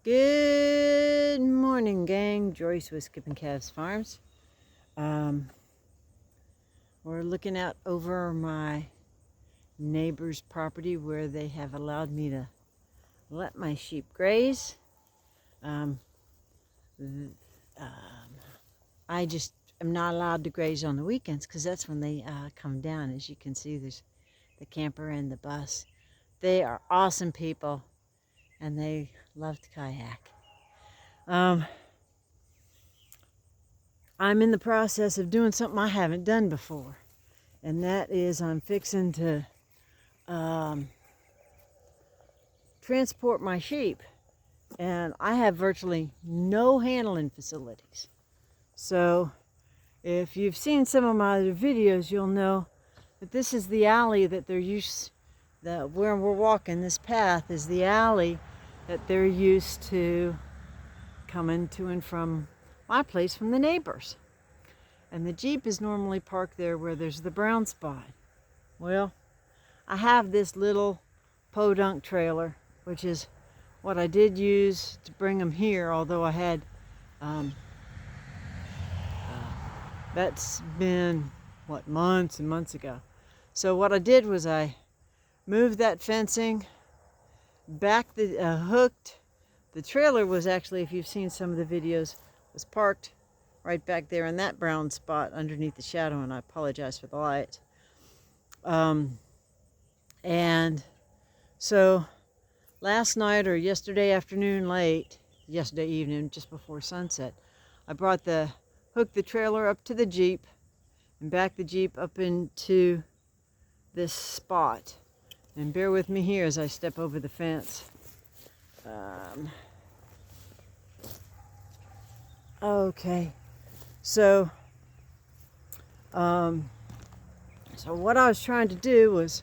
Good morning, gang. Joyce with Skipping Calves Farms. We're looking out over my neighbor's property where they have allowed me to let my sheep graze. Um, I just am not allowed to graze on the weekends because that's when they come down. As you can see, there's the camper and the bus. They are awesome people and they love to kayak. I'm in the process of doing something I haven't done before, and that is I'm fixing to transport my sheep, and I have virtually no handling facilities. So if you've seen some of my other videos, you'll know that this is the alley that they're where we're walking. This path is the alley that they're used to coming to and from my place from the neighbors. And the Jeep is normally parked there where there's the brown spot. Well, I have this little podunk trailer, which is what I did use to bring them here, although I had, that's been, months and months ago. So what I did was I moved that fencing, back hooked. The trailer was actually, if you've seen some of the videos, was parked right back there in that brown spot underneath the shadow, and I apologize for the light. And so last night or yesterday afternoon yesterday evening, just before sunset, I hooked the trailer up to the Jeep and backed the Jeep up into this spot. And bear with me here as I step over the fence. Okay, so what I was trying to do was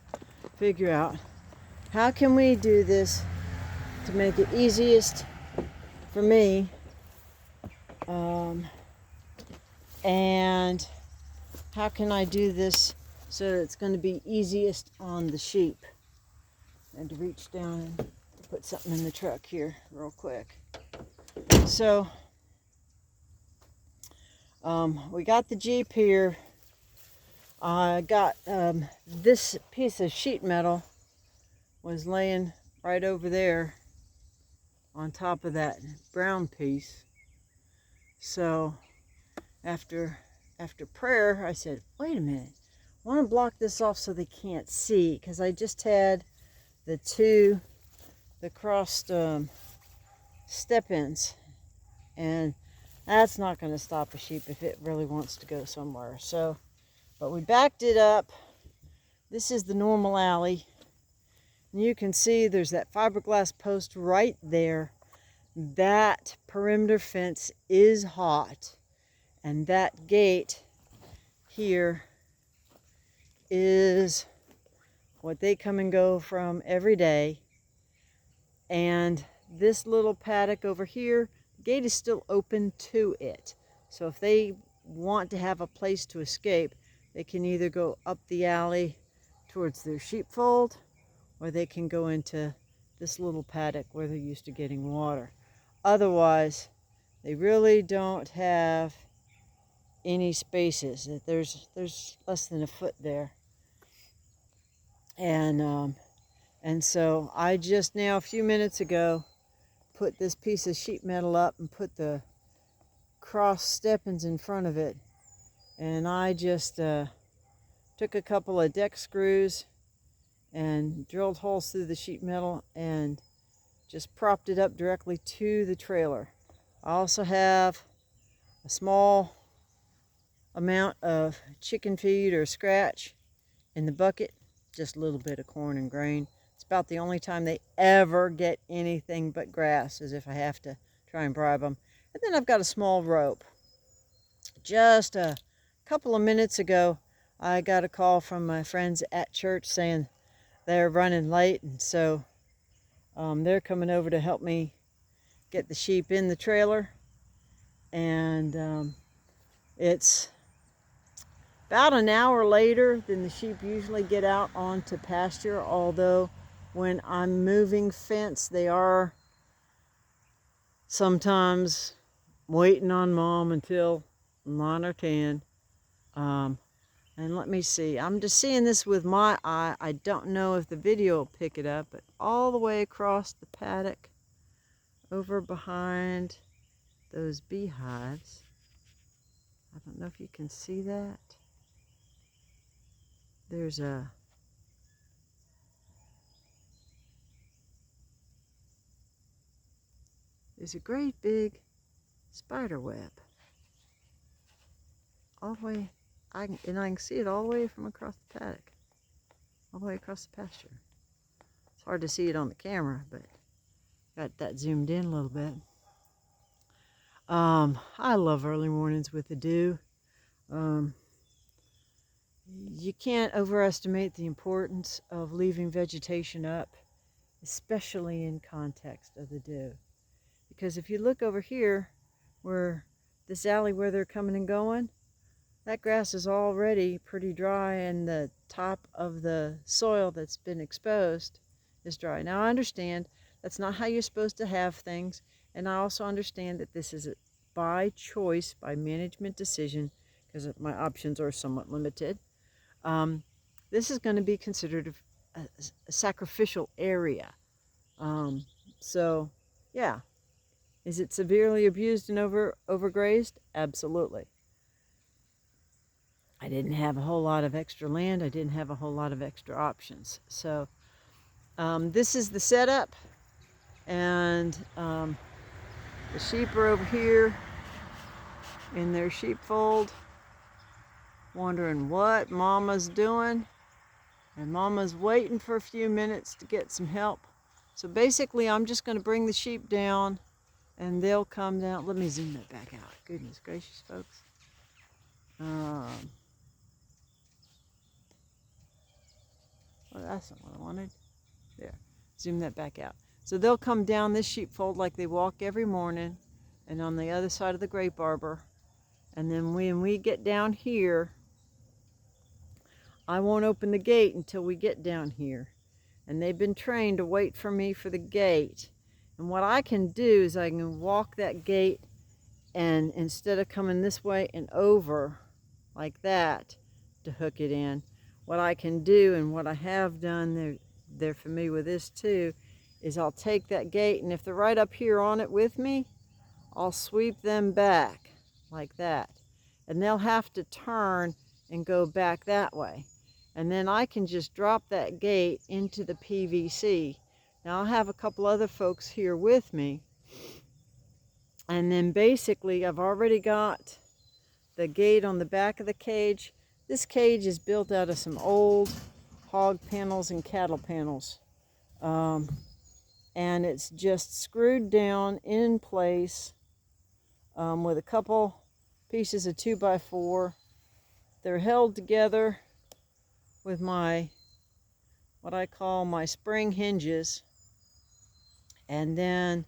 figure out how can we do this to make it easiest for me, and how can I do this so that it's going to be easiest on the sheep. And to reach down and put something in the truck here real quick. So we got the Jeep here. I got this piece of sheet metal was laying right over there on top of that brown piece. So after prayer, I said, wait a minute, I want to block this off so they can't see, because I just had the crossed step-ins, and that's not going to stop a sheep if it really wants to go somewhere. So, but we backed it up. This is the normal alley, and you can see there's that fiberglass post right there. That perimeter fence is hot, and that gate here is what they come and go from every day. And this little paddock over here, the gate is still open to it. So if they want to have a place to escape, they can either go up the alley towards their sheepfold, or they can go into this little paddock where they're used to getting water. Otherwise, they really don't have any spaces. There's less than a foot there. And so I just now, a few minutes ago, put this piece of sheet metal up and put the cross step-ins in front of it. And I just took a couple of deck screws and drilled holes through the sheet metal and just propped it up directly to the trailer. I also have a small amount of chicken feed or scratch in the bucket, just a little bit of corn and grain. It's about the only time they ever get anything but grass, is if I have to try and bribe them. And then I've got a small rope. Just a couple of minutes ago, I got a call from my friends at church saying they're running late, and so they're coming over to help me get the sheep in the trailer. And it's about an hour later than the sheep usually get out onto pasture, although when I'm moving fence, they are sometimes waiting on Mom until 9 or 10. And let me see, I'm just seeing this with my eye. I don't know if the video will pick it up, but all the way across the paddock, over behind those beehives. I don't know if you can see that. There's a great big spider web all the way. I can see it all the way from across the paddock, all the way across the pasture. It's hard to see it on the camera, but got that zoomed in a little bit. I love early mornings with the dew. You can't overestimate the importance of leaving vegetation up, especially in context of the dew. Because if you look over here, where this alley where they're coming and going, that grass is already pretty dry, and the top of the soil that's been exposed is dry. Now I understand that's not how you're supposed to have things, and I also understand that this is by choice, by management decision, because my options are somewhat limited. This is going to be considered a sacrificial area. So yeah, is it severely abused and overgrazed? Absolutely. I didn't have a whole lot of extra land. I didn't have a whole lot of extra options. So this is the setup, and the sheep are over here in their sheepfold, wondering what Mama's doing, and Mama's waiting for a few minutes to get some help. So basically I'm just going to bring the sheep down and they'll come down. Let me zoom that back out. Goodness gracious, folks. Well, that's not what I wanted. There, zoom that back out. So they'll come down this sheepfold like they walk every morning, and on the other side of the grape arbor. And then when we get down here, I won't open the gate until we get down here. And they've been trained to wait for me for the gate. And what I can do is I can walk that gate, and instead of coming this way and over like that to hook it in, what I can do, and what I have done, they're familiar with this too, is I'll take that gate, and if they're right up here on it with me, I'll sweep them back like that. And they'll have to turn and go back that way. And then I can just drop that gate into the PVC. Now I'll have a couple other folks here with me. And then basically I've already got the gate on the back of the cage. This cage is built out of some old hog panels and cattle panels. And it's just screwed down in place with a couple pieces of 2x4. They're held together with what I call my spring hinges. And then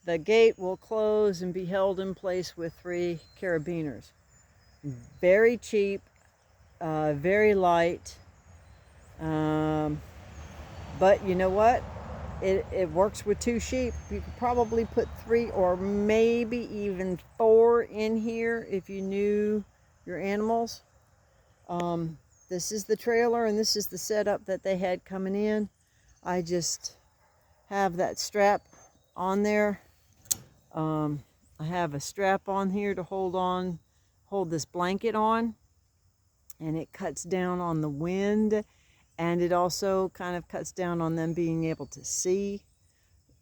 the gate will close and be held in place with 3 carabiners. Very cheap, very light. But you know what? It works with 2 sheep. You could probably put 3 or maybe even 4 in here if you knew your animals. This is the trailer, and this is the setup that they had coming in. I just have that strap on there. I have a strap on here to hold this blanket on, and it cuts down on the wind, and it also kind of cuts down on them being able to see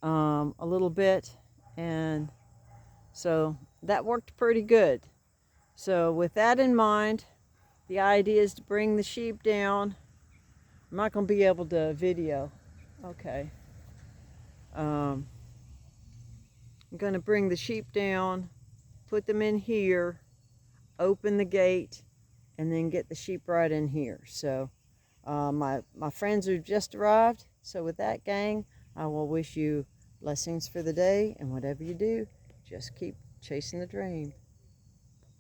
a little bit. And so that worked pretty good. So with that in mind, the idea is to bring the sheep down. I'm not going to be able to video. Okay. I'm going to bring the sheep down, put them in here, open the gate, and then get the sheep right in here. So my friends have just arrived. So with that, gang, I will wish you blessings for the day, and whatever you do, just keep chasing the dream.